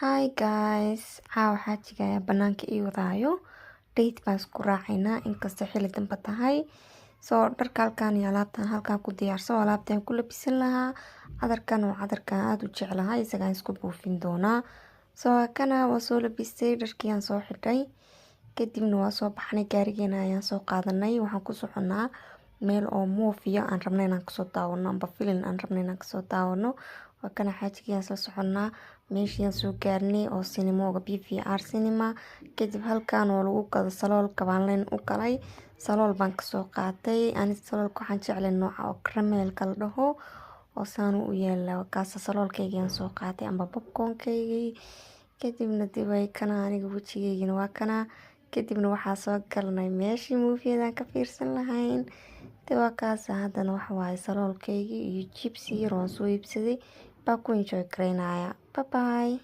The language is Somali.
Hi guys, waxaa jigaya banaanka ii wadaayo date baan isku raacaynaa inkastoo xilli danba tahay. Soo dharka halkaan iyo alaabtaan halkaan ku diyaarso alaabtaan ku labisan lahaa. Cadarkan waa cadarkan aad u jeclahay isagaan isku buufin doonaa. Soo kana waa soo labistay dharkii aan soo xidhay. Kadibna waa soo baxnay gaarigeena ayaan soo qaadanay. Waxaan ku soconaa meel oo movie aan rabnay inaan kasoo daawano amba film aan rabnay inaan kasoo daawano. Waa kana xaajigeena soo soconaa meeshii soo gaarnay oo cinemoga PVR cinema. Kadib halkaan oo lagu gado saloolka baan leen u galay. Salool baan kasoo qaatay. Anis saloolka waxaan jeclay nooca oo caramelka la dhaho oo saanu u yeelaa kaasa saloolkayga aan soo qaatay amba popcorn-kaygii. Kadibna dibay kana aniga wajigeygina waa kana. Kadibna waxaa soo galnay meeshii movie-dan ka fiirsan lahayn. Waa kaasa haddana waxa waaye saloolkaygii iyo chips yar oo soo iibsaday baa ku enjoy karaynaya. Bye bye.